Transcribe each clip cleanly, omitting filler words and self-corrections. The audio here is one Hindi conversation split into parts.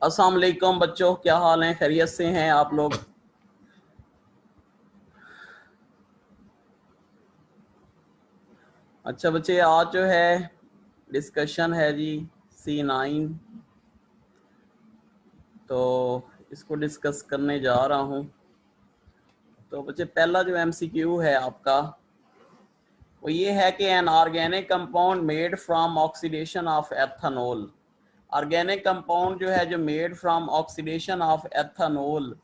अस्सलाम वालेकुम बच्चों, क्या हाल है? खैरियत से हैं आप लोग? अच्छा बच्चे, आज जो है डिस्कशन है जी C9, तो इसको डिस्कस करने जा रहा हूँ। तो बच्चे पहला जो MCQ है आपका वो ये है कि N organic compound made from oxidation of ethanol. Organic compound जो है जो made from oxidation of ethanol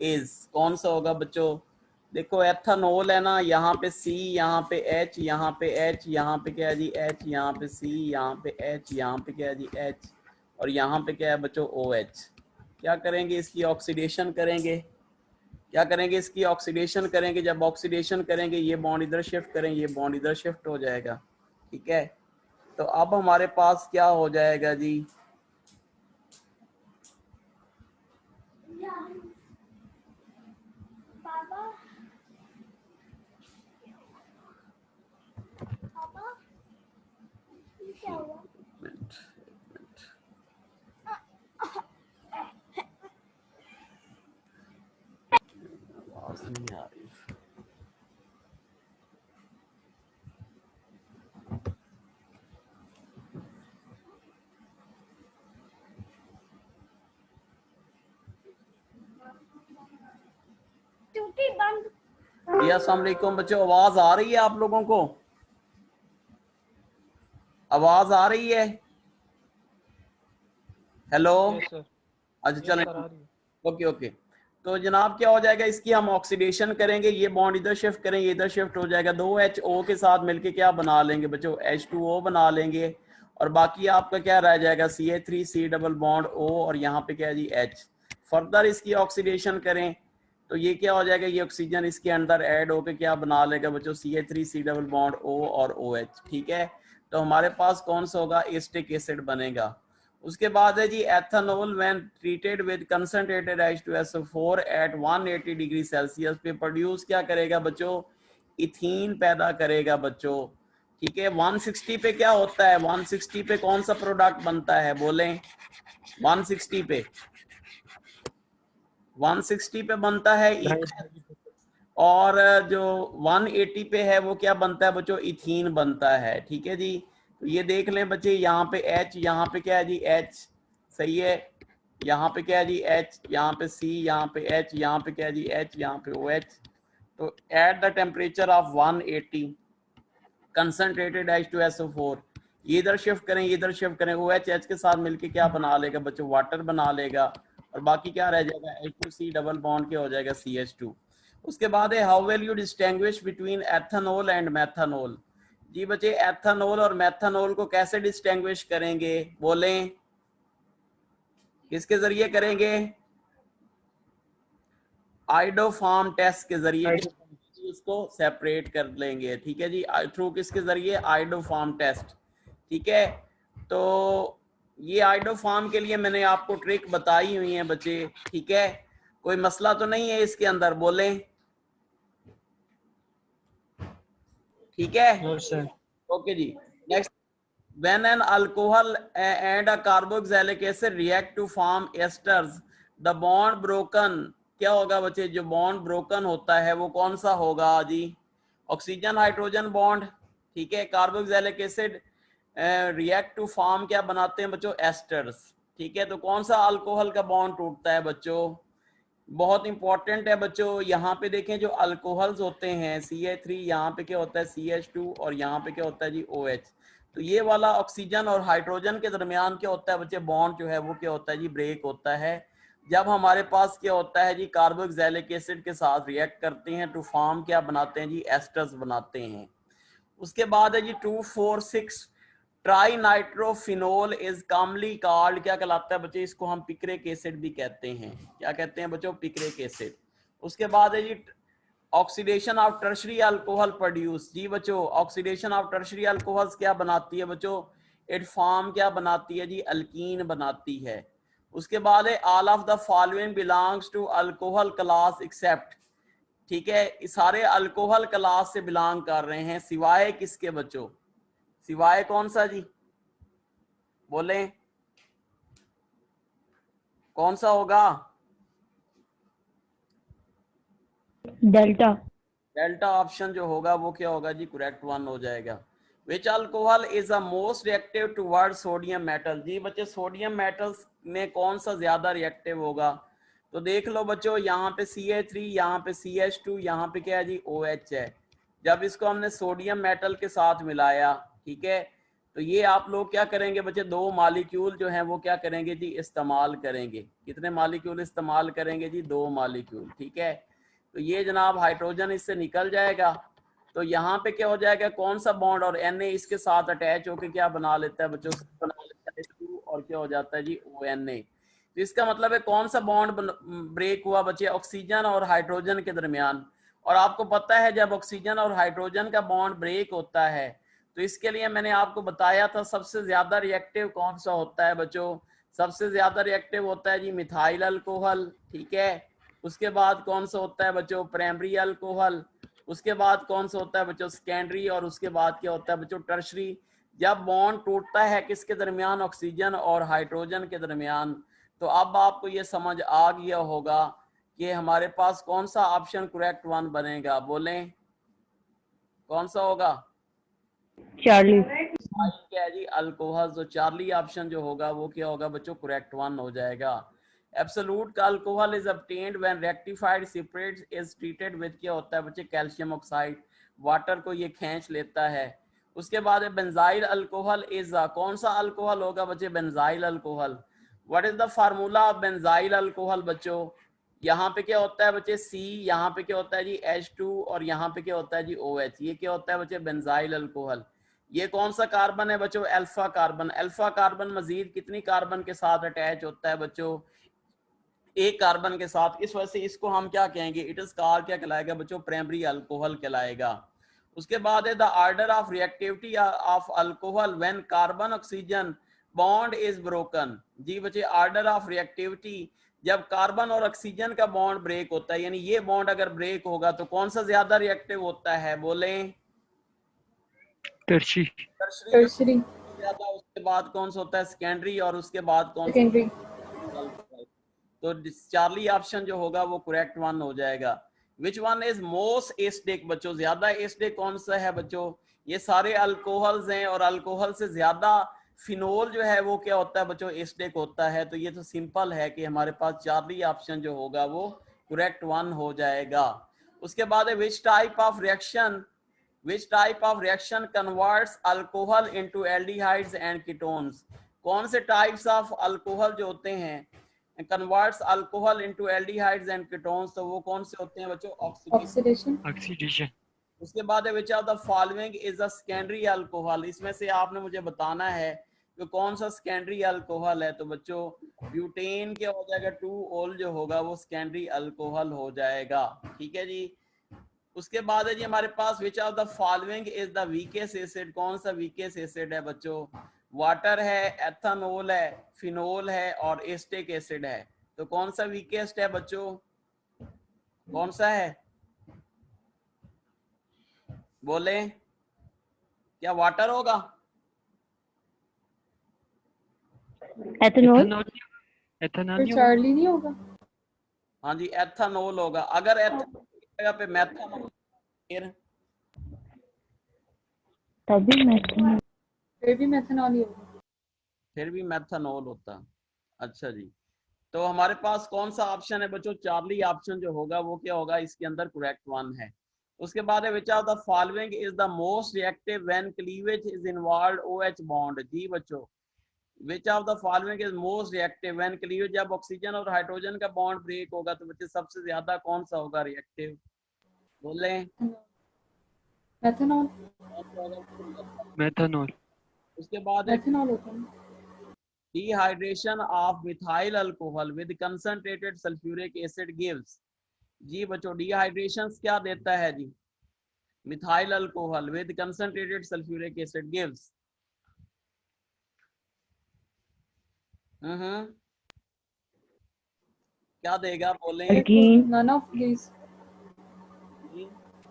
is कौन सा होगा बच्चों? देखो एथेनॉल है ना, यहाँ पे C, यहाँ पे H, यहाँ पे H, यहाँ पे क्या है जी H, यहाँ पे C, यहाँ पे H, यहाँ पे क्या है जी H, और यहाँ पे क्या है बच्चों OH। क्या करेंगे? इसकी ऑक्सीडेशन करेंगे। क्या करेंगे? इसकी ऑक्सीडेशन करेंगे। जब ऑक्सीडेशन करेंगे ये बॉन्ड इधर शिफ्ट करें, ये बॉन्ड इधर शिफ्ट हो जाएगा। ठीक है, तो अब हमारे पास क्या हो जाएगा जी? आवाज नहीं आ रही। जी अस्सलाम वालेकुम बच्चों, आवाज आ रही है आप लोगों को? आवाज आ रही है? हेलो? अच्छा चलें, ओके ओके। तो जनाब क्या हो जाएगा, इसकी हम ऑक्सीडेशन करेंगे, ये बॉन्ड इधर शिफ्ट करेंगे, ये इधर शिफ्ट हो जाएगा। दो HO के साथ मिलके क्या बना लेंगे बच्चों? H2O बना लेंगे। और बाकी आपका क्या रह जाएगा? CH3C डबल बॉन्ड O, और यहाँ पे क्या है जी H। फर्दर इसकी ऑक्सीडेशन करें तो ये क्या हो जाएगा, ये ऑक्सीजन इसके अंदर ऐड होकर क्या बना लेगा बच्चों? CH3C डबल बॉन्ड O और OH। ठीक है, तो हमारे पास कौन सा होगा? एसिटिक एसिड बनेगा। उसके बाद है जी ethanol when treated with concentrated H2SO4 at 180 degree Celsius पे प्रोड्यूस क्या करेगा बच्चों? इथीन पैदा करेगा बच्चों। ठीक है, 160 पे क्या होता है? 160 पे कौन सा प्रोडक्ट बनता है? बोलें 160 पे? 160 पे बनता है और जो 180 पे है वो क्या बनता है बच्चों? इथीन बनता है। ठीक है जी, तो ये देख लें बच्चे, यहाँ पे H, यहाँ पे क्या है जी H, सही है। यहाँ पे क्या है जी H, यहाँ पे C, यहाँ पे H, यहाँ पे क्या है जी H, यहाँ पे OH। तो at the temperature of 180 concentrated H2SO4, ये इधर शिफ्ट करें, ये इधर शिफ्ट करें, OH H के साथ मिलके क्या बना लेगा बच्चों? वाटर बना लेगा। और बाकी क्या रह जाएगा? H2C डबल बॉन्ड क्या हो जाएगा? CH2। उसके बाद है how will you distinguish between ethanol and methanol. जी बच्चे, एथेनॉल और मेथेनॉल को कैसे डिस्टिंग्विश करेंगे? बोलें किसके जरिए करेंगे? आइडोफार्म टेस्ट के जरिए उसको सेपरेट कर लेंगे। ठीक है जी, थ्रू किसके जरिए? Iodoform test. ठीक है, तो ये आइडोफार्म के लिए मैंने आपको ट्रिक बताई हुई है बच्चे। ठीक है, कोई मसला तो नहीं है इसके अंदर? बोलें ठीक है, ओके जी। Next, when an alcohol and a carboxylic acid react to form esters, the bond broken क्या होगा बच्चे? जो बॉन्ड ब्रोकन होता है वो कौन सा होगा जी? Oxygen hydrogen bond. ठीक है, carboxylic acid react to form क्या बनाते हैं बच्चों? एस्टर्स। ठीक है, तो कौन सा अल्कोहल का बॉन्ड टूटता है बच्चों? बहुत इंपॉर्टेंट है बच्चों, यहाँ पे देखें जो अल्कोहल्स होते हैं CH3, यहाँ पे क्या होता है CH2, और यहाँ पे क्या होता है जी OH। तो ये वाला ऑक्सीजन और हाइड्रोजन के दरमियान क्या होता है बच्चे? बॉन्ड जो है वो क्या होता है जी? ब्रेक होता है। जब हमारे पास क्या होता है जी? कार्बोक्सिलिक एसिड के साथ रिएक्ट करते हैं टू फॉर्म क्या बनाते हैं जी? एस्टर्स बनाते हैं। उसके बाद है जी 2,4,6 try nitrophenol is commonly called क्या कहलाता है बच्चे? इसको हम पिक्रिक एसिड भी कहते हैं। क्या कहते हैं बच्चों? Picric acid. उसके बाद है जी oxidation of tertiary alcohol produce. जी बच्चों, ऑक्सीडेशन ऑफ टर्शरी अल्कोहल्स क्या बनाती है बच्चों? इट फॉर्म क्या बनाती है जी? अल्कीन बनाती है। उसके बाद है all of the following belongs to alcohol class except. ठीक है, सारे अल्कोहल क्लास से बिलोंग कर रहे हैं सिवाय किसके बच्चों? सिवाय कौन सा जी? बोले कौन सा होगा? डेल्टा। डेल्टा ऑप्शन जो होगा वो क्या होगा जी? करेक्ट वन हो जाएगा। Which alcohol is the most reactive toward sodium metal? जी बच्चे सोडियम मेटल्स में कौन सा ज्यादा रिएक्टिव होगा? तो देख लो बच्चों, यहाँ पे CH3, यहाँ पे CH2, यहाँ पे क्या है जी? OH है। जब इसको हमने सोडियम मेटल के साथ मिलाया, ठीक है, तो ये आप लोग क्या करेंगे बच्चे? दो मालिक्यूल जो हैं वो क्या करेंगे जी? इस्तेमाल करेंगे। कितने मालिक्यूल इस्तेमाल करेंगे जी? दो मालिक्यूल, ठीक है। तो ये जनाब हाइड्रोजन इससे निकल जाएगा, तो यहाँ पे क्या हो जाएगा? कौन सा बॉन्ड? और Na इसके साथ अटैच होकर क्या बना लेता है बच्चों? बना लेता है H2 और क्या हो जाता है जी? ONA। तो इसका मतलब है कौन सा बॉन्ड ब्रेक हुआ बच्चे? ऑक्सीजन और हाइड्रोजन के दरमियान। और आपको पता है जब ऑक्सीजन और हाइड्रोजन का बॉन्ड ब्रेक होता है तो इसके लिए मैंने आपको बताया था सबसे ज्यादा रिएक्टिव कौन सा होता है बच्चों? सबसे ज्यादा रिएक्टिव होता है जी मिथाइल अल्कोहल, ठीक है। उसके बाद कौन सा होता है बच्चों? Primary alcohol. उसके बाद कौन सा होता है बच्चों? सेकेंडरी। और उसके बाद क्या होता है बच्चों? टर्शरी। जब बॉन्ड टूटता है किसके दरमियान? ऑक्सीजन और हाइड्रोजन के दरमियान। तो अब आपको ये समझ आ गया होगा कि हमारे पास कौन सा ऑप्शन करेक्ट वन बनेगा? बोलें कौन सा होगा? चार्ली। क्या है जी? अल्कोहल। तो चार्ली ऑप्शन जो होगा वो क्या होगा बच्चों? करेक्ट वन हो जाएगा। Absolute alcohol is obtained when rectified separate is treated with क्या होता है बच्चे? Calcium oxide. वाटर को ये खींच लेता है। उसके बाद बेंजाइल अल्कोहल इज कौन सा अल्कोहल होगा बच्चे? Benzyl alcohol. What is the formula of benzyl alcohol बच्चों? यहाँ पे क्या होता है बच्चे? C, यहाँ पे क्या होता है जी? H2 और यहाँ पे क्या होता है जी? OH। ये क्या होता है बच्चे? Benzyl alcohol. ये कौन सा कार्बन है बच्चों? Alpha carbon. अल्फा कार्बन मजीद कितनी कार्बन के साथ अटैच होता है बच्चों? एक कार्बन के साथ। इस वजह से इसको हम क्या कहेंगे? इट इज कॉल्ड क्या कहलाएगा बच्चों? प्राइमरी अल्कोहल कहलाएगा। उसके बाद है the order of reactivity of alcohol when carbon oxygen bond is broken. जी बच्चे, ऑर्डर ऑफ रिएक्टिविटी जब कार्बन और ऑक्सीजन का बॉन्ड ब्रेक होता है, यानी ये बॉन्ड अगर ब्रेक होगा तो कौन सा ज्यादा रिएक्टिव होता है? बोलें टर्शी। टर्शरी ज्यादा। उसके बाद कौन सा होता है? सेकेंडरी। और उसके बाद कौन सा? सेकेंडरी। तो चार्ली ऑप्शन जो होगा वो करेक्ट वन हो जाएगा। Which one is most acidic बच्चों? ज्यादा एसिडिक कौन सा है बच्चों? ये सारे अल्कोहल्स हैं और अल्कोहल से ज्यादा फिनोल जो है वो क्या होता है बच्चों? एसिडिक होता है। तो ये तो सिंपल है कि हमारे पास चार्ली ऑप्शन जो होगा वो करेक्ट वन हो जाएगा। उसके बाद है विच type of reaction converts alcohol into aldehydes and ketones? कौन से टाइप्स ऑफ अल्कोहल जो होते हैं converts alcohol into aldehydes and ketones? तो वो कौन से होते हैं बच्चों? ऑक्सीडेशन। ऑक्सीडेशन। उसके बाद है which of the following is a secondary alcohol? इसमें से आपने मुझे बताना है कि कौन सा सेकेंडरी अल्कोहल है। तो बच्चों ब्यूटेन क्या हो जाएगा? 2-ऑल जो होगा वो सेकेंडरी अल्कोहल हो जाएगा, ठीक है जी। उसके बाद है जी हमारे पास which of the following is the weakest acid? कौन सा वीकेस्ट एसिड है बच्चों? वाटर है, एथेनॉल है, फिनोल है और एस्टिक एसिड है। तो कौन सा वीकेस्ट है बच्चों? कौन सा है? बोले क्या वाटर होगा? एथेनॉल। फिर चार्ली नहीं होगा? हाँ जी, एथेनॉल होगा। अगर एथेनॉल की जगह पे मेथनॉल तभी मेथनॉल। फिर भी मेथनॉल ही होगा। फिर भी मेथनॉल होता। अच्छा जी, तो हमारे पास कौन सा ऑप्शन है बच्चों? चार्ली ऑप्शन जो होगा वो क्या होगा? इसके अंदर करेक्ट वन है। उसके बाद है which of the following is the most reactive when cleavage is involved OH bond? जी बच्चों, which of the following is most reactive when cleavage, जब ऑक्सीजन और हाइड्रोजन का बॉन्ड ब्रेक होगा तो बच्चे सबसे ज्यादा कौन सा होगा रिएक्टिव? बोले मेथनॉल। मेथनॉल। उसके बाद है मेथनॉल होता है। dehydration of methyl alcohol with concentrated sulfuric acid gives? जी बच्चों, डिहाइड्रेशन क्या देता है जी? Methyl alcohol with concentrated sulphuric acid gives क्या देगा? बोले none of these.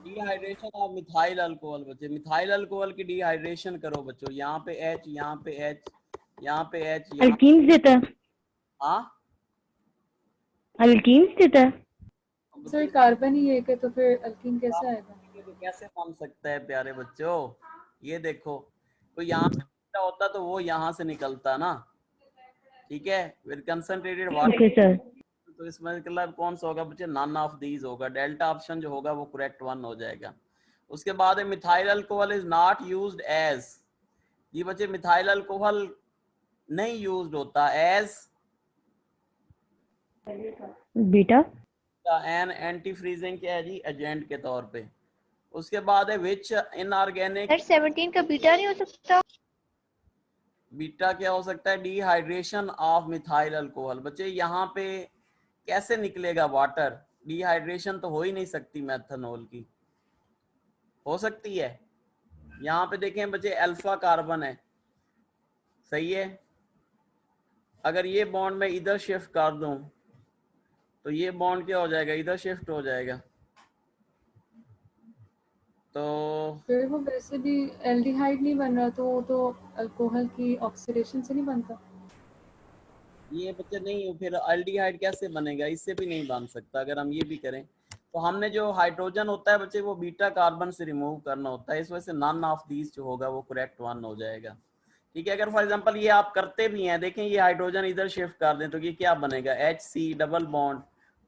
Dehydration of methyl alcohol. बच्चे मिथाइल अल्कोहल की डिहाइड्रेशन करो बच्चों। यहाँ पे H, यहाँ पे H, यहाँ पे H यहाँ, अल्कीन्स देता है, हाँ अल्कीन्स देता है। सर कार्बन ही एक है तो फिर अल्कीन कैसे आएगा? ये तो कैसे बन सकता है प्यारे बच्चों? ये देखो, तो यहाँ पे बीटा होता तो वो यहाँ से निकलता ना, ठीक है, with concentrated water. Okay sir. तो इसमें मतलब कौन सा होगा बच्चे? नन ऑफ दीज होगा। डेल्टा ऑप्शन जो होगा वो करेक्ट वन हो जाएगा। उसके बाद methyl alcohol is not used as, ये बच्चे मिथाइल अल्कोहल नहीं यूज्ड होता as beta. An anti freezing क्या है जी? एजेंट के तौर पे। उसके बाद है विच इनऑर्गेनिक, सर 17 का बीटा नहीं हो सकता? बीटा क्या हो सकता है? Dehydration of methyl alcohol. बच्चे यहाँ पे कैसे निकलेगा वाटर? डिहाइड्रेशन तो हो ही नहीं सकती मेथनॉल की। हो सकती है? यहाँ पे देखें बच्चे अल्फा कार्बन है, सही है। अगर ये बॉन्ड में इधर शिफ्ट कर दूं तो ये बॉन्ड क्या हो जाएगा? इधर शिफ्ट हो जाएगा। तो फिर वो वैसे भी एल्डिहाइड नहीं बन रहा, तो वो तो अल्कोहल की ऑक्सीडेशन से नहीं बनता। ये बच्चे नहीं, फिर अल्डिहाइड कैसे बनेगा? इससे भी नहीं बन सकता अगर हम ये भी करें। तो हमने जो हाइड्रोजन होता है बच्चे वो बीटा कार्बन से रिमूव करना होता है, इस वजह से नन ऑफ दीज जो होगा वो करेक्ट वन हो जाएगा, ठीक है। अगर फॉर एग्जांपल ये आप करते भी हैं, देखें ये हाइड्रोजन इधर शिफ्ट कर दें तो ये क्या बनेगा? HC डबल बॉन्ड,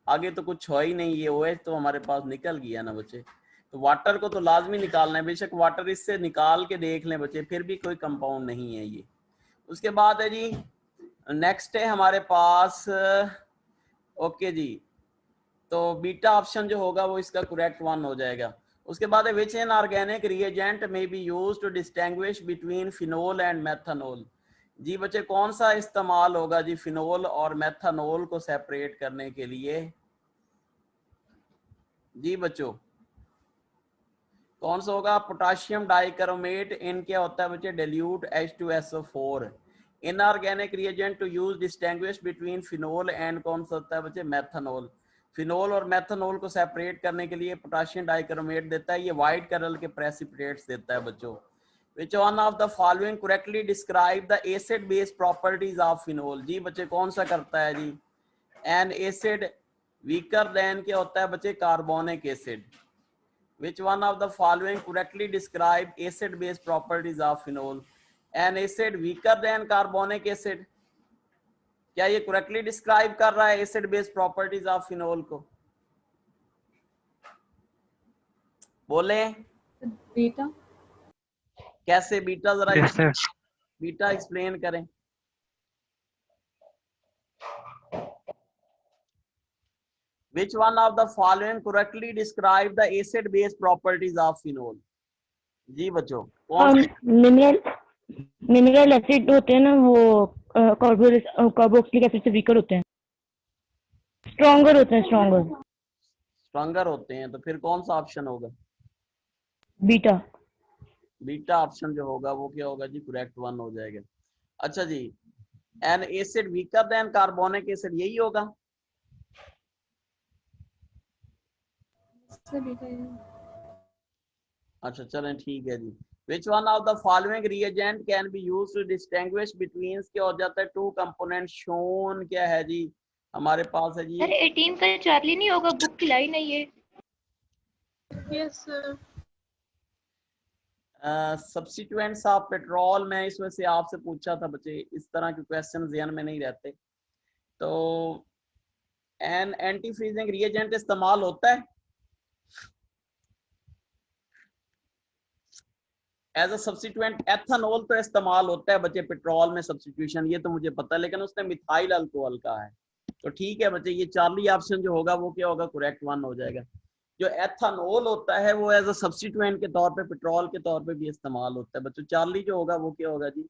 आगे तो कुछ हो ही नहीं, ये OH तो हमारे पास निकल गया ना बच्चे। तो वाटर को तो लाजमी निकालना है, बेशक वाटर इससे निकाल के देख लें बच्चे, फिर भी कोई कंपाउंड नहीं है ये। उसके बाद है जी नेक्स्ट है हमारे पास, ओके जी, तो बीटा ऑप्शन जो होगा वो इसका करेक्ट वन हो जाएगा। उसके बाद है विच एन ऑर्गेनिक रिएजेंट में be used to distinguish between phenol and methanol. जी बच्चे कौन सा इस्तेमाल होगा जी फिनोल और मेथनॉल को सेपरेट करने के लिए? जी बच्चों कौन सा होगा? पोटाशियम डाइक्रोमेट इन क्या होता है बच्चे? dilute H2SO4। Inorganic reagent to use distinguish between phenol and कौन सा होता है बच्चे? मेथनॉल। फिनोल और मेथनॉल को सेपरेट करने के लिए पोटाशियम डाइक्रोमेट देता है, ये व्हाइट कलर के प्रेसिपिटेट्स देता है बच्चों। Which one of the following correctly describe the acid base properties of phenol? जी बच्चे कौन सा करता है जी? An acid weaker than क्या होता है बच्चे? Carbonic acid. Which one of the following correctly describe acid base properties of phenol? An acid weaker than carbonic acid, क्या ये correctly describe कर रहा है acid base properties of phenol को? बोले बीटा। कैसे बीटा? जरा Yes, sir. बीटा एक्सप्लेन करें। Which one of the following correctly describe the acid base properties of phenol? जी बच्चों कौन? मिनरल एसिड होते हैं ना वो कार्बोक्सिलिक एसिड से वीकर होते हैं, स्ट्रॉन्गर होते हैं, स्ट्रॉन्गर होते हैं, तो फिर कौन सा ऑप्शन होगा? बीटा। बीटा ऑप्शन जो होगा वो क्या होगा जी? करेक्ट वन हो जाएगा। अच्छा जी, an acid weaker than carbonic acid, यही होगा? अच्छा चलें ठीक है जी। Which one of the following reagent can be used to distinguish between क्या हो जाता है? टू कंपोनेंट शोन क्या है जी हमारे पास है जी? सर 18 का चार्ली नहीं होगा, बुक खिलाई नहीं है। Yes sir. Substituents of petrol, में इस वजह से आपसे पूछा था बच्चे, इस तरह के क्वेश्चन ध्यान में नहीं रहते। तो एन एंटी फ्रीजिंग रिएजेंट इस्तेमाल होता है एज अ सब्स्टिट्यूएंट। एथेनॉल तो इस्तेमाल होता है बच्चे पेट्रोल में सब्स्टिट्यूशन, ये तो मुझे पता है, लेकिन उसने मिथाइल अल्कोहल का है। तो ठीक है बच्चे, ये चार्ली ऑप्शन जो होगा वो क्या होगा? करेक्ट वन हो जाएगा। जो एथेनॉल होता है वो एज अ सब्स्टिट्यूएंट के तौर पे, पेट्रोल के तौर पे भी इस्तेमाल होता है बच्चों। चार्ली जो होगा वो क्या होगा जी?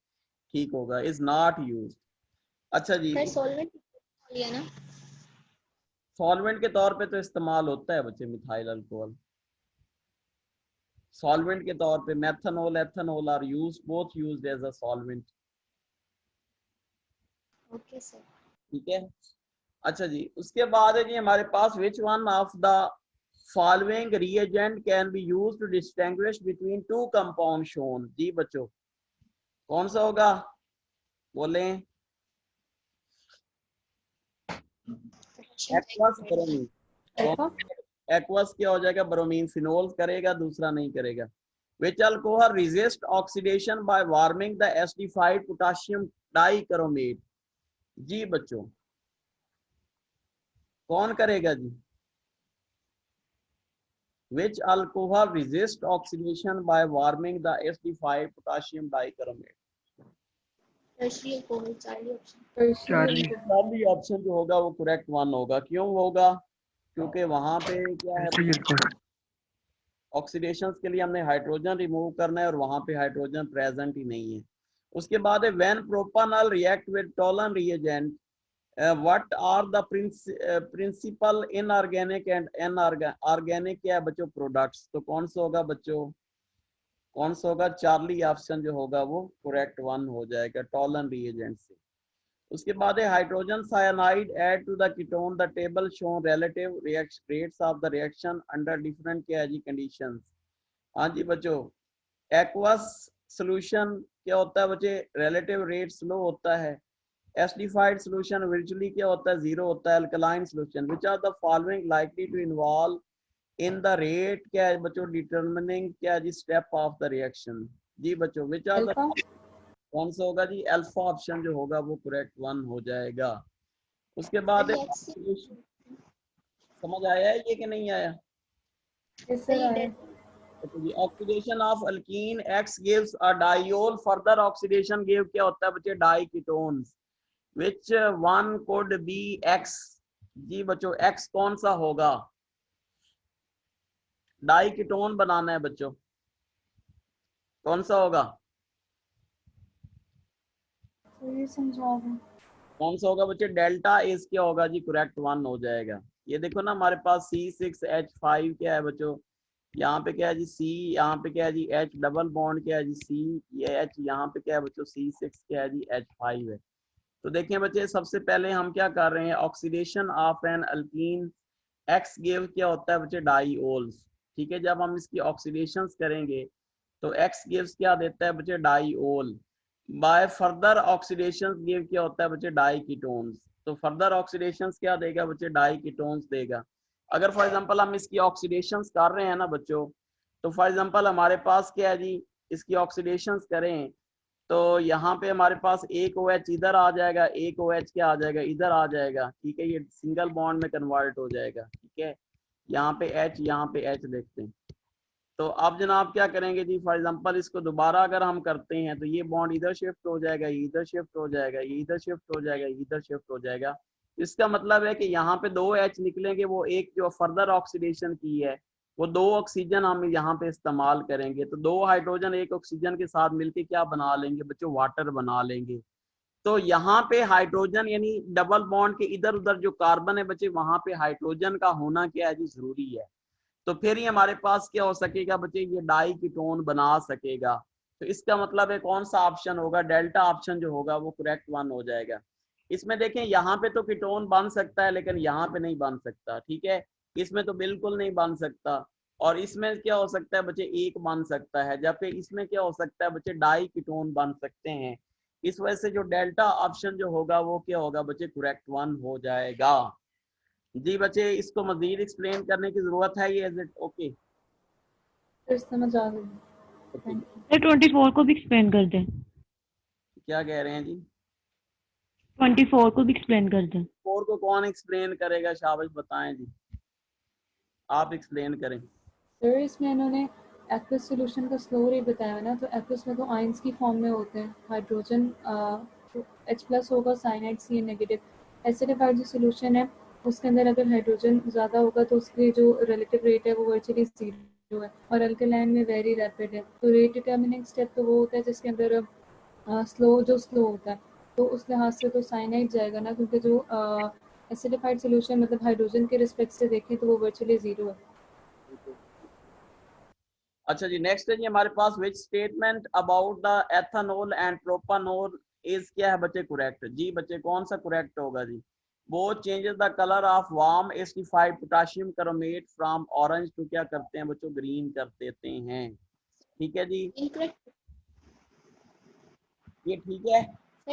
ठीक होगा, इज नॉट यूज्ड। अच्छा जी, सर सॉल्वेंट लिया ना? सॉल्वेंट के तौर पे तो इस्तेमाल होता है बच्चे मिथाइल अल्कोहल, सॉल्वेंट के तौर पे। Methanol ethanol are used, both used as a solvent, okay sir. ठीक है। अच्छा जी, उसके बाद है जी हमारे पास which one of the following reagent can be used to distinguish between two compound shown. जी बच्चों कौन सा होगा? बोलें। एक्वस ब्रोमीन, अल्फा एक्वस क्या हो जाएगा, ब्रोमीन। फिनोल करेगा, दूसरा नहीं करेगा। Which alcohol resist oxidation by warming the acidified potassium dichromate? जी बच्चों, कौन करेगा जी? Which alcohol resist oxidation by warming the acidified potassium dichromate? Tertiary alcohol, Charlie option. Tertiary पहली ऑप्शन जो होगा वो करेक्ट वन होगा। क्यों होगा? क्योंकि वहां पे क्या है, ऑक्सीडेशन के लिए हमने हाइड्रोजन रिमूव करना है और वहां पे हाइड्रोजन प्रेजेंट ही नहीं है। उसके बाद है when propanol react with Tollen reagent what are the principal inorganic and organic क्या है बच्चों, प्रोडक्ट्स। तो कौन सा होगा बच्चों, कौन सा होगा? चार्ली ऑप्शन जो होगा वो करेक्ट वन हो जाएगा, टोलन रिएजेंट से। उसके बाद है hydrogen cyanide add to the ketone, the table show relative reaction rates of the reaction under different क्या है जी कंडीशंस। हाँ जी बच्चों, एक्वस सॉल्यूशन क्या होता है बच्चे, रिलेटिव रेट स्लो होता है। एसिडिफाइड सॉल्यूशन वर्चुअली क्या होता है, जीरो होता है। Alkaline solution, which are the following likely to involve in the rate क्या है बच्चों, डिटरमिनिंग क्या है जी स्टेप ऑफ द रिएक्शन। जी बच्चों, व्हिच आर द, अल्फा कौन सा होगा जी, अल्फा ऑप्शन जो होगा वो करेक्ट वन हो जाएगा। उसके बाद समझ आया है ये कि नहीं आया? इस तरह है oxidation of alkene X gives a diol, further oxidation give क्या होता है बच्चे, diketones. Which one could be X? जी बच्चों, एक्स कौन सा होगा? डाई कीटोन बनाना है बच्चों, कौन सा होगा? तो ये समझा दें। कौन सा होगा बच्चे? डेल्टा इज क्या होगा जी, करेक्ट वन हो जाएगा। ये देखो ना हमारे पास C6H5 क्या है बच्चों, यहाँ पे क्या है जी C, यहाँ पे क्या है जी H डबल बॉन्ड क्या है जी C, ये H यहाँ पे क्या है बच्चों C6 क्या है जी H5 है। तो देखिए बच्चे, सबसे पहले हम क्या कर रहे हैं, oxidation of an alkene X give क्या होता है बच्चे, डाईओल्स। ठीक है, जब हम इसकी ऑक्सीडेशन करेंगे तो एक्स गिव्स क्या देता है बच्चे, diol. By further oxidation give क्या होता है बच्चे, डाई कीटोन्स। तो फर्दर ऑक्सीडेशन क्या देगा बच्चे, डाई कीटोन्स देगा। अगर फॉर एग्जांपल हम इसकी ऑक्सीडेशन कर रहे हैं ना बच्चों, तो फॉर एग्जांपल हमारे पास क्या है जी, इसकी ऑक्सीडेशन करें तो यहाँ पे हमारे पास एक OH इधर आ जाएगा, एक OH क्या आ जाएगा, इधर आ जाएगा। ठीक है, ये सिंगल बॉन्ड में कन्वर्ट हो जाएगा। ठीक है, यहाँ पे H, यहाँ पे H देखते हैं। तो अब जनाब क्या करेंगे जी, फॉर एग्जांपल इसको दोबारा अगर हम करते हैं तो ये बॉन्ड इधर शिफ्ट हो जाएगा, ये इधर शिफ्ट हो जाएगा, ये इधर शिफ्ट हो जाएगा, ये इधर शिफ्ट हो जाएगा। इसका मतलब है कि यहाँ पे दो H निकलेंगे, वो एक जो फर्दर ऑक्सीडेशन की है वो दो ऑक्सीजन हम यहाँ पे इस्तेमाल करेंगे। तो दो हाइड्रोजन एक ऑक्सीजन के साथ मिलके क्या बना लेंगे बच्चों, वाटर बना लेंगे। तो यहाँ पे हाइड्रोजन यानी डबल बॉन्ड के इधर उधर जो कार्बन है बच्चे, वहां पे हाइड्रोजन का होना क्या है जी, जरूरी है। तो फिर ही हमारे पास क्या हो सकेगा बच्चे, ये डाई कीटोन बना सकेगा। तो इसका मतलब है कौन सा ऑप्शन होगा, डेल्टा ऑप्शन जो होगा वो करेक्ट वन हो जाएगा। इसमें देखें, यहाँ पे तो कीटोन बन सकता है लेकिन यहाँ पे नहीं बन सकता। ठीक है, इसमें तो बिल्कुल नहीं बन सकता। और इसमें क्या हो सकता है बच्चे, एक बन सकता है, जबकि इसमें क्या हो सकता है बच्चे, डाई कीटोन बन सकते हैं। इस वजह से जो डेल्टा ऑप्शन जो होगा वो क्या होगा बच्चे, करेक्ट वन हो जाएगा। जी बच्चे, इसको मजीद एक्सप्लेन करने की जरूरत है ये, इज इट ओके? फिर समझ आ गई। Thank you. सर 24 को भी एक्सप्लेन कर दें। क्या कह रहे हैं जी? 24 को भी एक्सप्लेन कर दें। 4 को कौन एक्सप्लेन करेगा, शाबाश बताएं जी, आप एक्सप्लेन करें। सर इसमें इन्होंने एक्वस सॉल्यूशन का स्लो रेट बताया है ना, तो एक्वस में तो आयंस की फॉर्म में होते हैं, हाइड्रोजन तो H+ होगा, साइनाइड Cn नेगेटिव। एसिडिफाइड जो सॉल्यूशन है उसके अंदर अगर हाइड्रोजन ज़्यादा होगा तो उसकी जो रिलेटिव रेट है वो वर्चुअली जीरो है, और अल्कलाइन में वेरी रैपिड है। तो रेट डिटर्मिनिंग स्टेप तो वो होता है जिसके अंदर स्लो होता है, तो उस लिहाज से तो साइनाइड जाएगा ना, क्योंकि जो एसिडिफाइड सॉल्यूशन मतलब हाइड्रोजन के रिस्पेक्ट से देखें तो वो वर्चुअली जीरो है। अच्छा जी, नेक्स्ट है जी हमारे पास, which statement about the ethanol and propanol is क्या है बच्चे, करेक्ट। जी बच्चे, कौन सा करेक्ट होगा जी? वो changes the colour of warm acidified potassium chromate from orange to क्या करते हैं बच्चों, ग्रीन कर देते हैं। ठीक है जी, इनकरेक्ट ये ठीक है।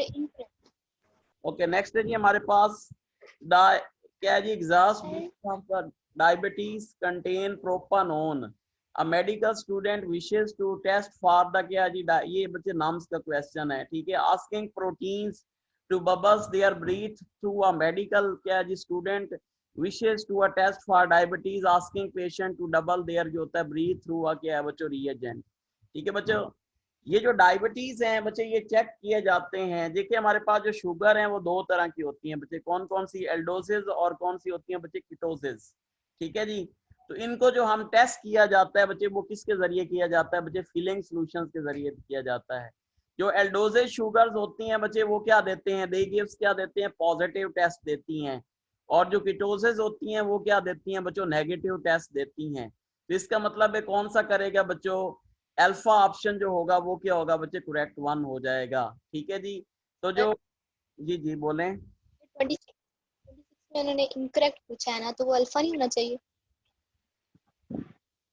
incorrect. ओके नेक्स्ट है जी हमारे पास क्या है जी exhaust diabetes contain propanone a medical student wishes to test for the क्या है जी ये बच्चे नाम्स का क्वेश्चन है, ठीक है। Asking proteins to bubbles their breath through a medical क्या है जी student wishes to a test for diabetes asking patient to double their जो होता है ब्रीथ थ्रू अ क्या है बच्चों रिएजेंट, ठीक है बच्चों। ये जो डायबिटीज हैं बच्चे ये चेक किए जाते हैं। देखिए हमारे पास जो शुगर है वो दो तरह की होती हैं बच्चे, कौन कौन सी, एल्डोसिस और कौन सी होती हैं बच्चे, कीटोसिस, ठीक है जी। तो इनको जो हम टेस्ट किया जाता है बच्चे वो किसके जरिए किया जाता है बच्चे, फिलिंग सॉल्यूशंस के जरिए किया जाता है। जो एल्डोसिस शुगर्स होती हैं बच्चे वो क्या देते हैं, दे गिव्स क्या देते हैं, पॉजिटिव टेस्ट देती हैं। और जो कीटोसिस होती हैं वो क्या देती हैं बच्चों, नेगेटिव टेस्ट देती हैं। तो इसका मतलब है कौन सा करेगा बच्चों, अल्फा ऑप्शन जो होगा वो क्या होगा बच्चे, करेक्ट वन हो जाएगा, ठीक है जी। तो जो जी जी बोलें 26 में उन्होंने इनकरेक्ट पूछा है ना, तो वो अल्फा नहीं होना चाहिए।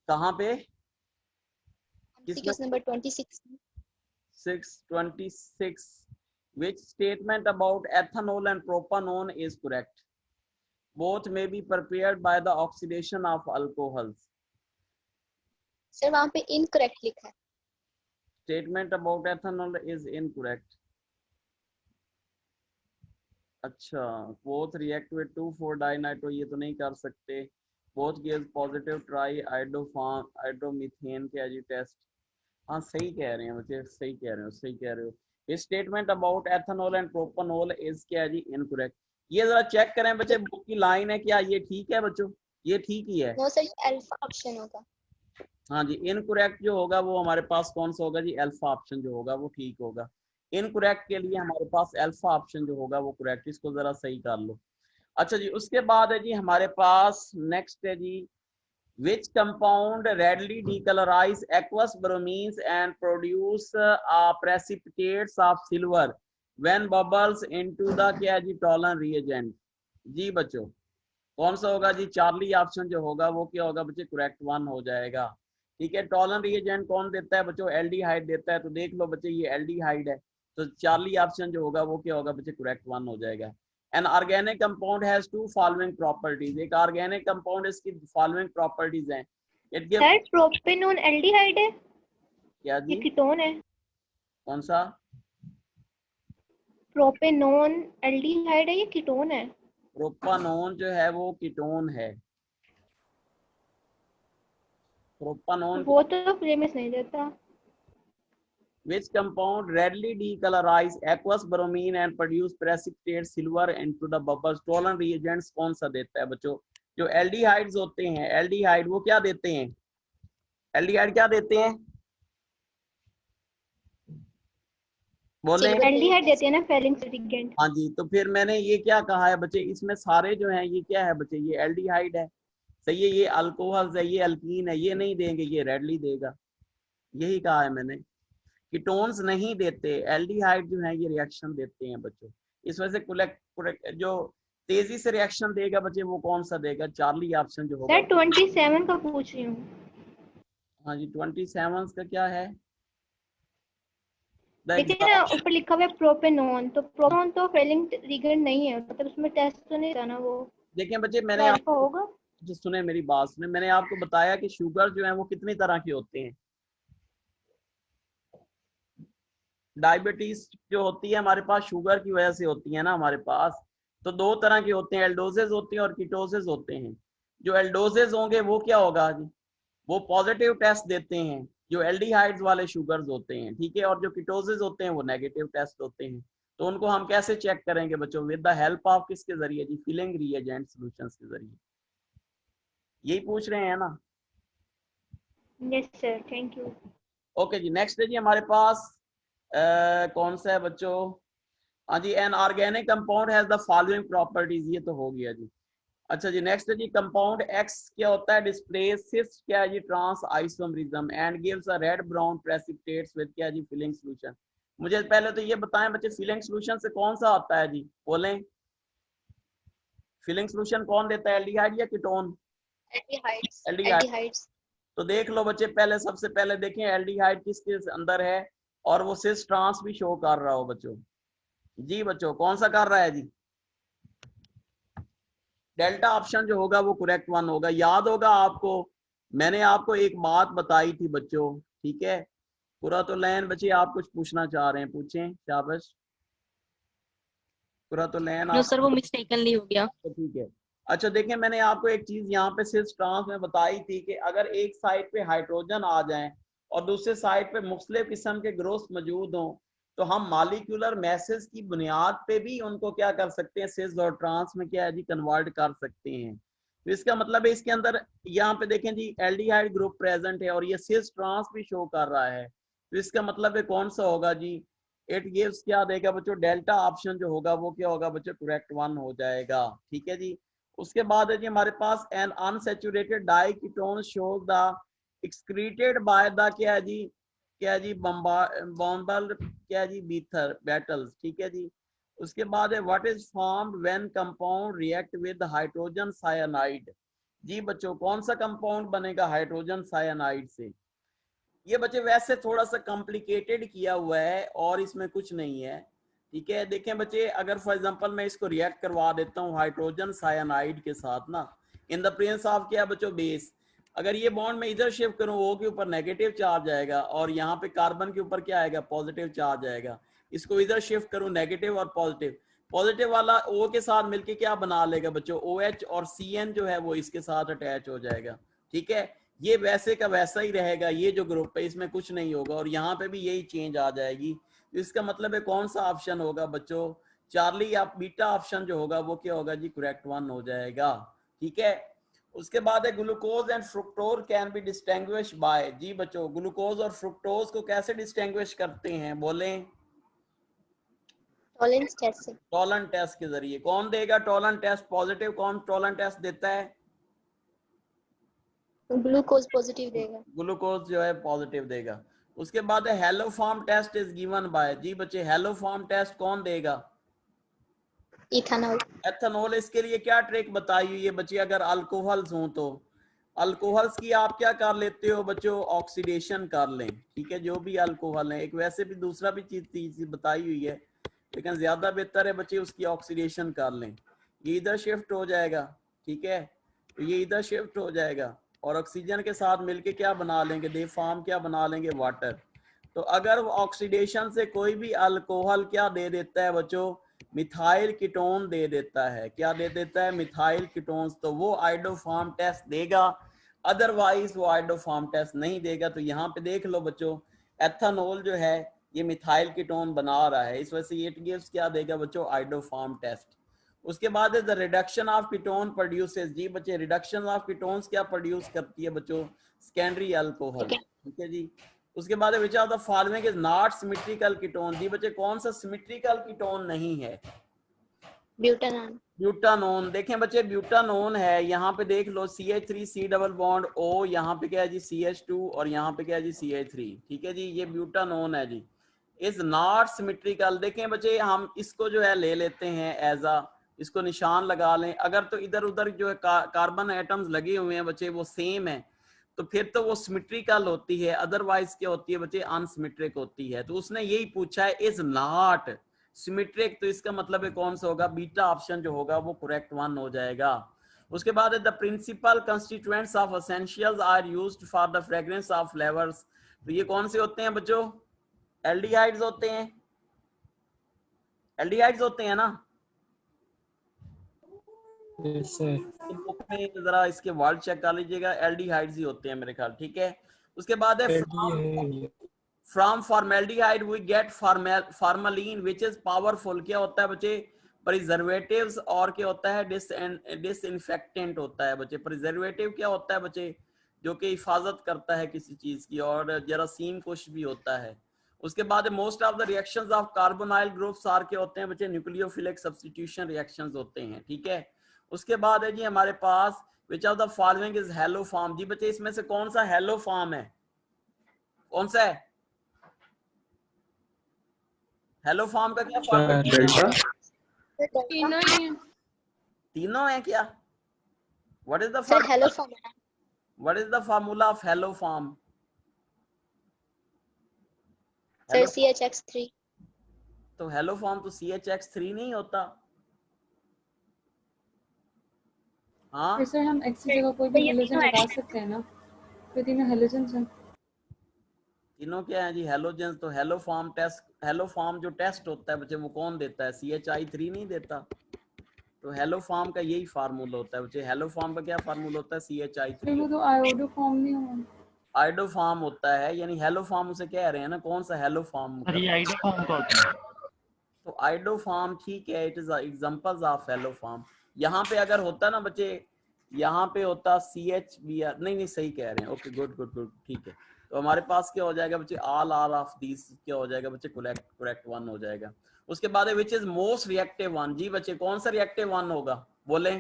कहाँ पे, एमसीक्यूज नंबर 26 में। 626 which statement about ethanol and propanone is correct, both may be prepared by the oxidation of alcohols. Sir वहां पे इनकरेक्ट लिखा है। Statement about ethanol is incorrect. अच्छा, both react with 2,4-dinitro ये तो नहीं कर सकते। both gives positive हाइड्रोमीथेन के जी टेस्ट, हाँ सही कह रहे हैं बच्चे, सही कह रहे हो, सही कह रहे हो। ये statement about ethanol and propanol is क्या जी, इनकरेक्ट। ये जरा चेक करें बच्चे, बुक की लाइन है क्या ये ठीक है बच्चों, ये ठीक ही है। नो सर, अल्फा ऑप्शन होगा। हाँ जी, इनकरेक्ट जो होगा वो हमारे पास कौन सा होगा जी, अल्फा ऑप्शन जो होगा वो ठीक होगा। इनकरेक्ट के लिए हमारे पास अल्फा ऑप्शन जो होगा वो करेक्ट, इसको जरा सही कर लो। अच्छा जी, उसके बाद है जी हमारे पास नेक्स्ट है जी, which compound readily decolorize aqueous bromines and produce precipitates of silver when bubbles into the क्या जी, टॉलन reagent। जी बच्चों कौन सा होगा जी, चार्ली ऑप्शन जो होगा वो क्या होगा बच्चे, करेक्ट वन हो जाएगा, ठीक है। टॉलन रिएजेंट कौन देता है बच्चों, एल्डिहाइड देता है। तो देख लो बच्चे ये एल्डिहाइड है, तो चार्ली ऑप्शन जो होगा वो क्या होगा बच्चे, करेक्ट वन हो जाएगा। An organic compound has two following properties, एक ऑर्गेनिक कंपाउंड इसकी फॉलोइंग प्रॉपर्टीज हैं। It gives sir propanone aldehyde है, क्या ये जी, कीटोन है। कौन सा, प्रोपेनोन एल्डिहाइड है, ये कीटोन है। प्रोपानोन जो है वो कीटोन है। प्रोपानोन वो तो प्रेमिस नहीं देता। which compound readily decolorize aqueous bromine and produce precipitate silver into the bubbles, Tollens reagents कौन सा देता है बच्चों, जो एल्डिहाइड्स होते हैं, एल्डिहाइड वो क्या देते हैं, एल्डिहाइड क्या देते हैं बोले, एल्डिहाइड देते हैं ना, फेलिंग सेटिगेंट। हाँ जी। तो फिर मैंने ये क्या कहा है बच्चे, इसमें सारे जो हैं ये क्या है बच्चे, ये एल्डिहाइड है, सही है। ये अल्कोहल है, ये अल्कीन है, ये नहीं देंगे, ये रेडली देगा, यही कहा है मैंने। कीटोन्स नहीं देते, एल्डिहाइड जो है ये रिएक्शन देते हैं बच्चों। इस वजह से जो तेजी से रिएक्शन देगा बच्चे वो कौन सा देगा, चार्ली ऑप्शन जो होगा। सर 27 का पूछ रही हूँ। हाँ जी 27 का क्या है, देखिए ना ऊपर लिखा हुआ है प्रोपेनोन, तो प्रोपेनोन तो फेलिंग रिएजेंट नहीं है, मतलब उसमें टेस्ट तो नहीं रहना वो। देखिए बच्चे मैंने तो आपको होगा। जो सुने मेरी बात सुने, मैंने आपको बताया कि शुगर जो है वो कितनी तरह के होते हैं। डायबिटीज जो होती है हमारे पास शुगर की वजह से होती है ना हमारे पास, तो दो तरह के होते हैं, एल्डोजेज होते हैं और कीटोसिस होते हैं। जो एल्डोजेज होंगे वो क्या होगा जी, वो पॉजिटिव टेस्ट देते हैं, जो एल्डिहाइड्स वाले शुगर्स होते हैं, ठीक है। और जो कीटोसिस होते हैं वो नेगेटिव टेस्ट होते हैं। तो उनको हम कैसे चेक करेंगे बच्चों, विद द हेल्प ऑफ किसके जरिए जी, फिलिंग रिएजेंट सॉल्यूशंस के जरिए। यही पूछ रहे हैं ना। Yes sir, thank you. Okay जी, नेक्स्ट है जी हमारे पास कौन सा है बच्चों, हाँ जी, an organic compound has the following properties, ये तो हो गया जी। अच्छा जी, नेक्स्ट है जी, कंपाउंड एक्स क्या होता है, डिस्प्लेस सिस क्या है जी, trans isomerism and gives a red brown precipitates with क्या जी, फिलिंग सॉल्यूशन। मुझे पहले तो ये बताएं बच्चे, फिलिंग सॉल्यूशन से कौन सा आता है जी, बोलें फिलिंग सॉल्यूशन कौन देता है, एल्डिहाइड या कीटोन, एल्डिहाइड्स। तो देख लो बच्चे, पहले सबसे पहले देखें एल्डिहाइड किसके अंदर है, और वो सिस ट्रांस भी शो कर रहा हो बच्चों, जी बच्चों कौन सा कर रहा है जी? डेल्टा ऑप्शन जो होगा वो करेक्ट वन होगा। याद होगा आपको, मैंने आपको एक बात बताई थी बच्चों, ठीक है। पूरा तो लैन बच्चे आप कुछ पूछना चाह रहे हैं, पूछें, शाबाश। पूरा तो लैन नो आप, सर, वो मिस्टेकनली हो गया। तो ठीक है। अच्छा देखें, मैंने आपको एक चीज यहाँ पे सिर्फ ट्रांस में बताई थी कि अगर एक साइड पे हाइड्रोजन आ जाएं और दूसरे साइड पे मुख्तलिफ किस्म के ग्रुप्स मौजूद हों, तो हम मॉलिक्यूलर मैसेज की बुनियाद पे भी उनको क्या कर सकते हैं, सिस और ट्रांस में क्या है जी, कन्वर्ट कर सकते हैं। तो इसका मतलब है इसके अंदर यहाँ पे देखें जी एल्डिहाइड ग्रुप प्रेजेंट है और ये सिस ट्रांस भी शो कर रहा है। तो इसका मतलब है कौन सा होगा जी? इट गिव्स क्या देगा बच्चों, डेल्टा ऑप्शन जो होगा वो क्या होगा बच्चों, करेक्ट वन हो जाएगा। ठीक है जी। उसके बाद है जी हमारे पास an unsaturated diketone shows the excreted by the क्या है जी, क्या है जी, बॉम्बल क्या है जी, बीथर बैटल्स। ठीक है जी। उसके बाद है what is formed when compound react with hydrogen cyanide. जी बच्चों कौन सा कंपाउंड बनेगा हाइड्रोजन साइनाइड से? ये बच्चे वैसे थोड़ा सा कॉम्प्लिकेटेड किया हुआ है और इसमें कुछ नहीं है। ठीक है, देखें बच्चे, अगर फॉर एग्जांपल मैं इसको रिएक्ट करवा देता हूँ हाइड्रोजन साइनाइड के साथ ना, इन द प्रेजेंस ऑफ क्या बच्चों, बेस। अगर ये बॉन्ड में इधर शिफ्ट करूँ, ओ के ऊपर नेगेटिव चार्ज आएगा और यहाँ पे कार्बन के ऊपर क्या आएगा, पॉजिटिव चार्ज आएगा। इसको इधर शिफ्ट करूँ, नेगेटिव और पॉजिटिव, पॉजिटिव वाला ओ के साथ मिलके क्या बना लेगा बच्चों, OH, और CN जो है वो इसके साथ अटैच हो जाएगा। ठीक है, ये वैसे का वैसा ही रहेगा, ये जो ग्रुप है इसमें कुछ नहीं होगा और यहाँ पे भी यही चेंज आ जाएगी। तो इसका मतलब है कौन सा ऑप्शन होगा बच्चों, चार्ली या बीटा ऑप्शन जो होगा वो क्या होगा जी, करेक्ट वन हो जाएगा। ठीक है। उसके बाद है glucose and fructose can be distinguish by. जी बच्चों ग्लूकोज और फ्रुक्टोज को कैसे डिस्टिंग्विश करते हैं, बोलें? टॉलरेंस टेस्ट से। टॉलन टेस्ट के जरिए। कौन देगा टॉलन टेस्ट पॉजिटिव, कौन टॉलन टेस्ट देता है? ग्लूकोज पॉजिटिव देगा। ग्लूकोज जो है पॉजिटिव देगा। उसके बाद है haloform test is given by. जी बच्चे हेलो फॉर्म टेस्ट कौन देगा? इथेनॉल। एथेनॉल। इसके लिए क्या ट्रिक बताई हुई है बच्चे, अगर अल्कोहल्स हों तो अल्कोहल्स की आप क्या कर लेते हो बच्चों, ऑक्सीडेशन कर लें। ठीक है, जो भी अल्कोहल है, एक वैसे भी दूसरा भी चीज बताई हुई है, लेकिन ज्यादा बेहतर है बच्चे उसकी ऑक्सीडेशन कर लें। ये इधर शिफ्ट हो जाएगा, ठीक है, तो ये इधर शिफ्ट हो जाएगा और ऑक्सीजन के साथ मिलके क्या बना लेंगे, दे फॉर्म क्या बना लेंगे, वाटर। तो अगर ऑक्सीडेशन से कोई भी अल्कोहल क्या दे देता है बच्चों, मिथाइल कीटोन दे देता है। क्या दे देता है, मिथाइल कीटोन्स, तो वो आइडोफॉर्म टेस्ट देगा, अदरवाइज वो आइडोफॉर्म टेस्ट नहीं देगा। तो यहाँ पे देख लो बच्चों, एथेनॉल जो है ये मिथाइल कीटोन बना रहा है, इस वजह से इट गिव्स क्या देगा बच्चों, आइडोफॉर्म टेस्ट। उसके बाद है the reduction of ketone produces. जी बच्चे रिडक्शन ऑफ कीटोन्स क्या प्रोड्यूस करती है बच्चों, सेकेंडरी अल्कोहल। ठीक है जी। उसके बाद which of the following is not symmetrical ketone. जी बच्चे कौन सा सिमेट्रिकल कीटोन नहीं है? ब्यूटानॉन। ब्यूटानोन। देखें बच्चे ब्यूटानोन है, यहाँ पे देख लो CH3 C double bond O, यहाँ पे क्या है जी CH2 और यहाँ पे क्या है जी CH3। ठीक है जी, ये ब्यूटानोन है जी, इज नॉट सिमेट्रिकल। देखें बच्चे हम इसको जो है ले लेते हैं एज आ, इसको निशान लगा लें, अगर तो इधर उधर जो है कार्बन एटम्स लगे हुए हैं बच्चे वो सेम है तो फिर तो वो सिमेट्रिकल होती है, अदरवाइज क्या होती है बच्चे, अनसिमेट्रिक होती है। तो उसने यही पूछा है इज नॉट सिमेट्रिक, तो इसका मतलब है कौन सा होगा, बीटा ऑप्शन जो होगा वो करेक्ट वन हो जाएगा। उसके बाद the principal constituents of essentials are used for the fragrance of flavours. तो ये कौन से होते हैं बच्चों, एल्डिहाइड्स होते हैं, एल्डिहाइड्स होते हैं ना। बुक में जरा इसके वर्ड चेक कर लीजिएगा, एल्डिहाइड्स ही होते हैं मेरे ख्याल। ठीक है। उसके बाद है from formaldehyde we get formalin which is powerful. क्या होता है बच्चे, प्रिजर्वेटिव्स, और क्या होता है, डिसइंफेक्टेंट होता है बच्चे। प्रिजर्वेटिव क्या होता है बच्चे, जो कि हिफाजत करता है किसी चीज की, और जरासीम कुछ भी होता है। उसके बाद most of the reactions of carbonyl groups are के होते हैं बच्चे, न्यूक्लियोफिलिक सब्स्टिट्यूशन रिएक्शंस होते हैं। ठीक है। उसके बाद है जी हमारे पास which of the following is haloform. जी बच्चे इसमें से कौन सा हेलो फॉर्म है, कौन सा है हेलो फॉर्म का, क्या फॉर्मूला? तीनों ही हैं। तीनों है क्या? What is the sir haloform है। What is the formula of haloform? Sir CHX3। तो हेलो फॉर्म तो CHX3 नहीं होता। हाँ फिर सर हम एक्स की जगह कोई भी हेलोजन लगा सकते हैं ना, तो तीनों हेलोजन हैं। तीनों क्या है जी, हेलोजेंस। तो haloform test, haloform जो टेस्ट होता है बच्चे वो कौन देता है, CHI3 नहीं देता। तो हेलो फॉर्म का यही फार्मूला होता है बच्चे। हेलो फॉर्म का क्या फार्मूला होता है, फिर CHI3। वो तो आयोडो फॉर्म नहीं हुआ। आइडो फॉर्म होता है, यानी हेलो फॉर्म उसे कह रहे हैं ना, कौन सा हेलो फॉर्म सर ये आइडो फॉर्म का होता है। तो आइडो फॉर्म ठीक है, it is examples of hello form. यहाँ पे अगर होता ना बच्चे, यहाँ पे होता CHBR, नहीं नहीं सही कह रहे हैं, ओके गुड गुड गुड, ठीक है। तो हमारे पास क्या हो जाएगा बच्चे, ऑल ऑफ दीस क्या हो जाएगा बच्चे, करेक्ट वन हो जाएगा। उसके बाद which is most reactive one, जी बच्चे कौन सा रिएक्टिव वन होगा, बोले।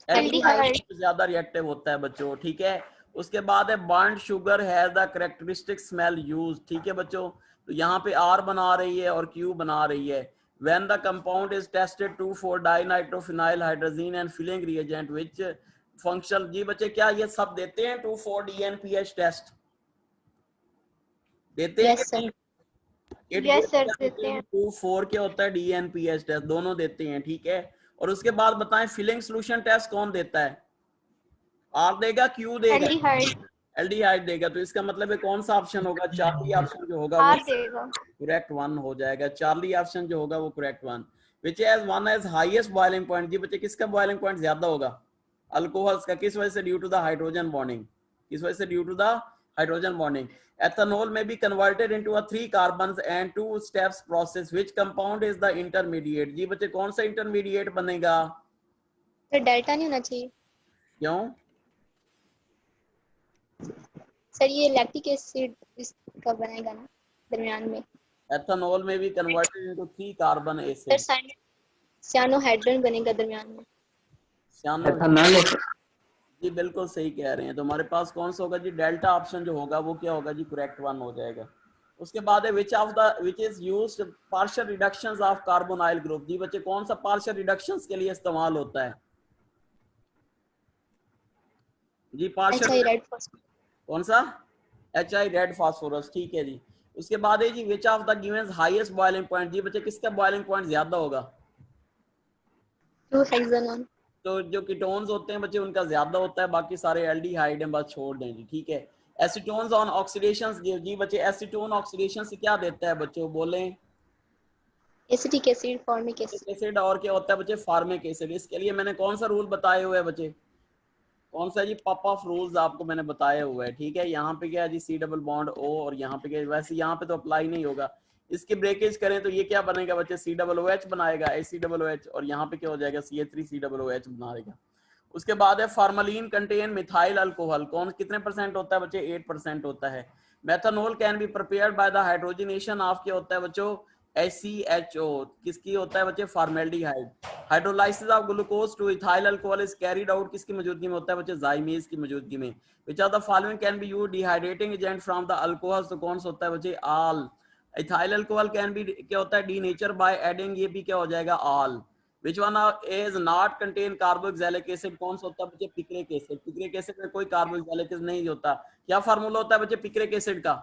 Aldehyde. ज्यादा रिएक्टिव होता है बच्चों, ठीक है। उसके बाद है burned sugar has the characteristic smell use, ठीक है बच्चों। तो यहाँ पे R बना रही है और Q बना रही है। When the compound is tested 2,4-dinitrophenyl hydrazine and filling reagent which function, जी बच्चे क्या ये सब देते हैं 2,4-DNPH टेस्ट देते हैं Yes, कि sir. नहीं? It Yes, gives sir, them देते हैं। 2,4 क्या होता है, DNPH टेस्ट दोनों देते हैं, ठीक है। और उसके बाद बताएं फिलिंग सोल्यूशन टेस्ट कौन देता है, R देगा Q देगा, Aldehyde. एल्डिहाइड देगा। तो इसका मतलब है कौन सा ऑप्शन होगा, चार्ली ऑप्शन जो होगा वो R देगा। करेक्ट वन हो जाएगा। चार्ली ऑप्शन जो होगा वो correct one. Which has one as highest boiling point, जी बच्चे किसका बॉइलिंग पॉइंट ज्यादा होगा, अल्कोहल्स का। किस वजह से, due to the hydrogen bonding. किस वजह से, due to the hydrogen bonding. Ethanol में be converted into a 3 carbons and 2 steps process which compound is the intermediate, जी बच्चे कौन सा इंटरमीडिएट बनेगा, तो डेल्टा नहीं होना चाहिए क्यों। सर, ये लैक्टिक एसिड इसका बनेगा ना दरमियान में। एथेनॉल में भी converted into 3 carbon sir acid, cyanohydrin बनेगा दरमियान में। एथेनॉल, जी बिल्कुल सही कह रहे हैं। तो हमारे पास कौन सा होगा जी, डेल्टा ऑप्शन जो होगा वो क्या होगा जी, करेक्ट वन हो जाएगा। उसके बाद है which is used partial reductions of carbonyl group, जी बच्चे कौन सा पार्शियल रिडक्शंस के लिए इस्तेमाल होता है, जी HI पार्शियल रेड फॉस्फेट। कौन सा, HI रेड फास्फोरस, ठीक है जी। उसके बाद है जी which of the given highest boiling point, जी बच्चे किसका बॉइलिंग पॉइंट ज्यादा होगा, 2 हेक्सानॉन। तो जो कीटोन्स होते हैं बच्चे उनका ज्यादा होता है, बाकी सारे एल्डिहाइड हैं, बस छोड़ दें जी, ठीक है। एसीटोन्स ऑन ऑक्सीडेशन, जी बच्चे एसीटोन ऑक्सीडेशन से क्या देता है बच्चों, बोलें। Acetic acid, formic acid. Acid और क्या होता है बच्चे, फार्मिक एसिड। इसके लिए मैंने कौन सा रूल बताए हुए हैं बच्चे, कौन सा जी, पप ऑफ रूल्स आपको मैंने बताए हुए हैं, ठीक है। यहाँ पे क्या है जी, C डबल बॉन्ड O, और यहाँ पे क्या, वैसे यहाँ पे तो अप्लाई नहीं होगा। इसकी ब्रेकेज करें तो ये क्या बनेगा बच्चे, COOH बनाएगा, ACOOH, और यहाँ पे क्या हो जाएगा, CH3COOH बनाएगा। उसके बाद है फार्मलिन कंटेन मिथाइल अल्कोहल, कौन कितने परसेंट होता है बच्चे, 8% होता है। Methanol can be prepared by the hydrogenation of क्या होता है बच्चों, HCHO, किसकी होता है बच्चे, formaldehyde. Hydrolysis of glucose two ethyl alcohol is carried out किसकी मौजूदगी में होता है बच्चे, जाइमेज की मौजूदगी में। Which are the following can be used dehydrating agent from the alcohol, तो कौन सा होता है बच्चे, all. Ethyl alcohol can be क्या होता है, डीनेचर बाय एडिंग, ये भी क्या हो जाएगा, all. Which one is not contain carboxylic acid, कौन सा होता है बच्चे, पिक्रिक एसिड। पिक्रिक एसिड में कोई कार्बोक्सिलिक एसिड नहीं होता। क्या फार्मूला होता है बच्चे पिक्रिक एसिड का,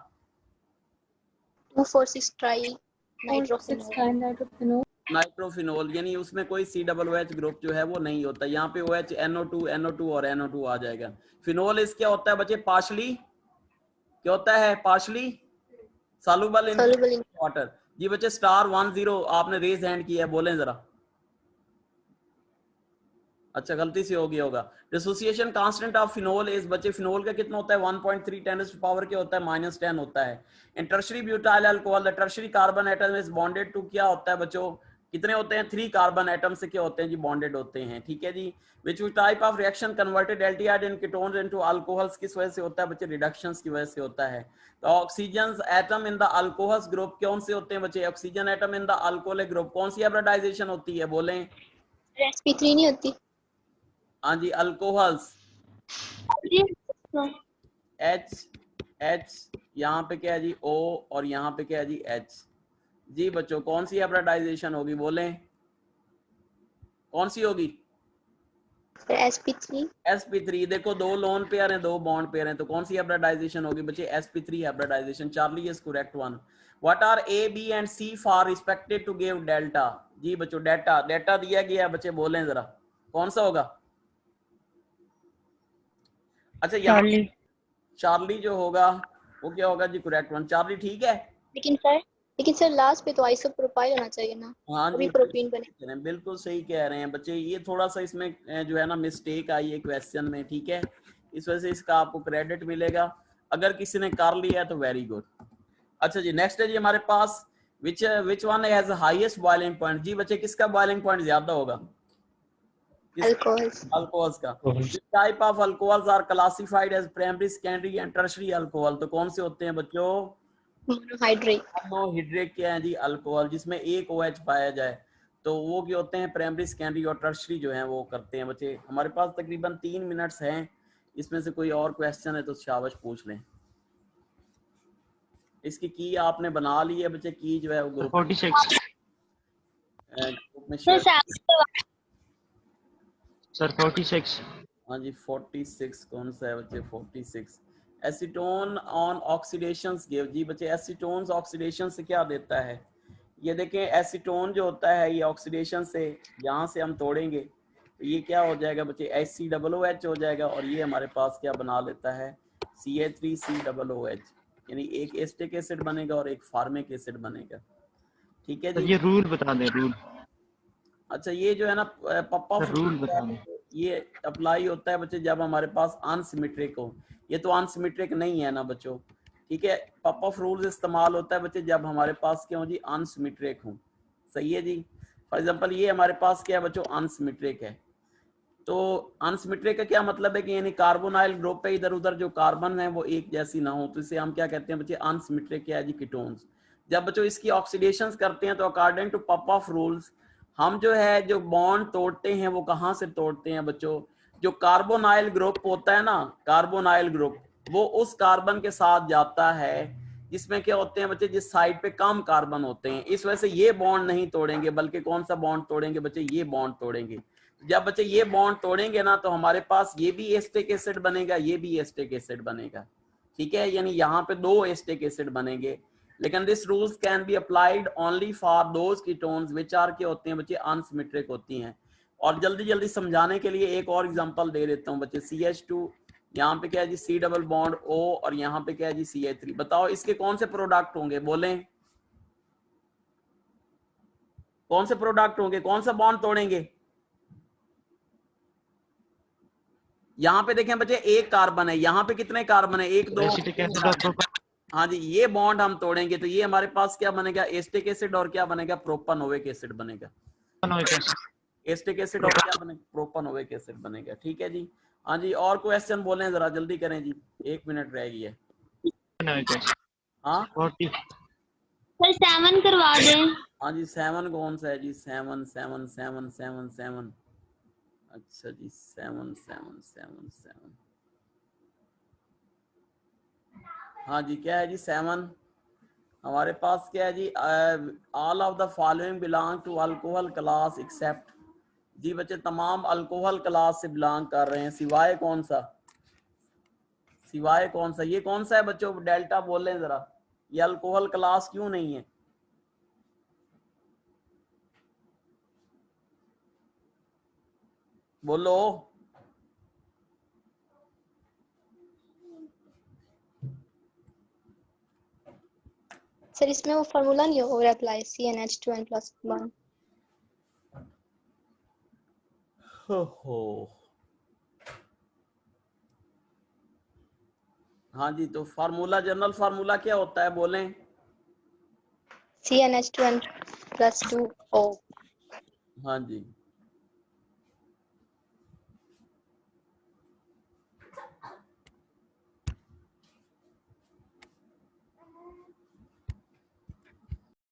2,4,6 ट्राई नाइट्रोफिनोल। नाइट्रोफिनोल। नाइट्रोफिनोल, यानी उसमें कोई COOH ग्रुप जो है वो नहीं होता। यहाँ पे OH, NO2 और NO2 आ जाएगा। फिनोल इस क्या होता है बच्चे, पार्शली क्या होता है, partially soluble in Soluble in water. जी बच्चे *10 आपने रेज हैंड किया है, बोलें जरा। अच्छा गलती से हो गया होगा। Dissociation constant of phenol is बच्चे, फिनोल का कितना होता है, 1.3 10 पावर क्या होता है, -10 होता है। In tertiary butyl alcohol the tertiary carbon atom is bonded to क्या होता है बच्चों, कितने होते हैं, 3 कार्बन एटम से क्या होते हैं जी, बॉन्डेड होते हैं, ठीक है जी। Which type of reaction converted aldehyde in ketones into alcohols, किस वजह से होता है बच्चे, रिडक्शंस की वजह से होता है। तो oxygen atom in the alcohols group कौन से होते हैं बच्चे, oxygen atom in the alcoholic group कौन सी हाइब्रिडाइजेशन होती है, बोलें। sp3 नहीं होती। हाँ जी, अल्कोहल्स H यहाँ पे क्या है जी, O, और यहाँ पे क्या है जी, H। जी बच्चों कौन सी हाइब्रिडाइजेशन होगी, बोलें कौन सी होगी, फिर sp3 sp3 देखो दो लोन पेयर हैं, दो बॉन्ड पेयर हैं, तो कौन सी हाइब्रिडाइजेशन होगी बच्चे? sp3 hybridization. Charlie is correct one. What are a b and c for respected to give delta? जी बच्चों डेल्टा, डेल्टा दिया गया है बच्चे, बोलें जरा कौन सा होगा? अच्छा यहाँ चार्ली जो होगा वो क्या होगा जी? करेक्ट वन, चार्ली ठीक है। लेकिन सर लास्ट पे तो आइसोप्रोपाइल होना चाहिए ना, हाँ अभी जी प्रोपीन बने। बिल्कुल सही कह रहे हैं बच्चे, ये थोड़ा सा इसमें जो है ना मिस्टेक आई है क्वेश्चन में, ठीक है, इस वजह से इसका आपको क्रेडिट मिलेगा। अगर किसी ने कर लिया है तो वेरी गुड। अच्छा जी नेक्स्ट है जी हमारे पास which one has highest boiling point? जी बच्चे किसका बॉइलिंग पॉइंट ज्यादा होगा? अल्कोहल्स। अल्कोहल्स का। Type of alcohols are classified as primary, secondary and tertiary alcohol, तो कौन से होते हैं बच्चों? मोनोहाइड्रेट। मोनोहाइड्रेट क्या है जी? अल्कोहल जिसमें एक OH पाया जाए, तो वो क्या होते हैं? प्राइमरी, सेकेंडरी और टर्शियरी जो है वो करते हैं बच्चे। हमारे पास तकरीबन 3 मिनट्स हैं, इसमें से कोई और क्वेश्चन है तो शाबाश पूछ लें। इसकी की आपने बना ली है बच्चे, की जो है वो ग्रुप 46 में शेयर। सर 46। हाँ जी 46 कौन सा है बच्चे? 46 एसीटोन ऑन ऑक्सीडेशंस गिव। जी बच्चे एसीटोन्स ऑक्सीडेशन से क्या देता है? ये देखें एसीटोन जो होता है ये ऑक्सीडेशन से, यहाँ से हम तोड़ेंगे तो ये क्या हो जाएगा बच्चे? HCOOH हो जाएगा, और ये हमारे पास क्या बना लेता है? CH3COOH, यानी एक एस्टिक एसिड बनेगा और एक फार्मिक एसिड बनेगा। ठीक है सर जी। ये रूल बता दें, रूल। अच्छा ये जो है ना पप्पा सर रूल बता दें। ये अप्लाई होता है बच्चे जब हमारे पास अनसिमेट्रिक हो। ये तो अनसिमेट्रिक नहीं है ना बच्चों, ठीक है। पॉप ऑफ रूल्स इस्तेमाल होता है बच्चे जब हमारे पास क्या हो जी? अनसिमेट्रिक हो। सही है जी। फॉर एग्जांपल ये हमारे पास क्या है बच्चों? अनसिमेट्रिक है। तो अनसिमेट्रिक का क्या मतलब है कि यानी कार्बोनाइल ग्रुप पे इधर उधर जो कार्बन है वो एक जैसी ना हो, तो इसे हम क्या कहते हैं बच्चे? अनसिमेट्रिक क्या है जी? कीटोन्स। जब बच्चों इसकी ऑक्सीडेशंस करते हैं तो according to Popoff rules हम जो है जो बॉन्ड तोड़ते हैं वो कहाँ से तोड़ते हैं बच्चों? जो कार्बोनाइल ग्रुप होता है ना, कार्बोनाइल ग्रुप, वो उस कार्बन के साथ जाता है जिसमें क्या होते हैं बच्चे? जिस साइड पे कम कार्बन होते हैं। इस वजह से ये बॉन्ड नहीं तोड़ेंगे, बल्कि कौन सा बॉन्ड तोड़ेंगे बच्चे? ये बॉन्ड तोड़ेंगे। जब बच्चे ये बॉन्ड तोड़ेंगे ना तो हमारे पास ये भी एस्टिक एसिड बनेगा, ये भी एस्टिक एसिड बनेगा। ठीक है, यानी यहाँ पे दो एस्टिक एसिड बनेंगे। लेकिन this rules can be applied only for those ketones which are के होते हैं बच्चे? अनसिमेट्रिक होती हैं। और जल्दी जल्दी समझाने के लिए एक और एग्जांपल दे देता हूँ बच्चे। CH2 यहाँ पे क्या है जी? C डबल बॉन्ड O, और यहाँ पे क्या है जी? CH3। बताओ इसके कौन से प्रोडक्ट होंगे? बोलें कौन से प्रोडक्ट होंगे? कौन सा बॉन्ड तोड़ेंगे? यहाँ पे देखें बच्चे एक कार्बन है, यहाँ पे कितने कार्बन है? एक, दो, एसिटिक एसिड और प्रोपन। हाँ जी, ये बॉन्ड हम तोड़ेंगे तो ये हमारे पास क्या बनेगा? एस्टिक एसिड और क्या बनेगा? प्रोपानोइक एसिड बनेगा। एस्टिक एसिड और क्या बनेगा? प्रोपानोइक एसिड बनेगा। ठीक है जी। हाँ जी, और क्वेश्चन बोलें जरा, जल्दी करें जी, 1 मिनट रह गई है। हाँ 40। सर 7 करवा दें। हाँ जी 7 कौन सा है जी? 7 7 7 7 7। अच्छा जी 7 7 7 7। हाँ जी क्या है जी? 7 हमारे पास क्या है जी? All of the following belong to alcohol class except. जी बच्चे तमाम अल्कोहल क्लास से बिलोंग कर रहे हैं, सिवाय कौन सा? सिवाय कौन सा? ये कौन सा है बच्चों? डेल्टा बोल रहे हैं जरा, ये अल्कोहल क्लास क्यों नहीं है? बोलो। सर इसमें वो फार्मूला नहीं हो रहा अप्लाई, CnH2n+1। हो हाँ जी, तो फार्मूला, जनरल फार्मूला क्या होता है? बोलें। CnH2n+2O। हाँ जी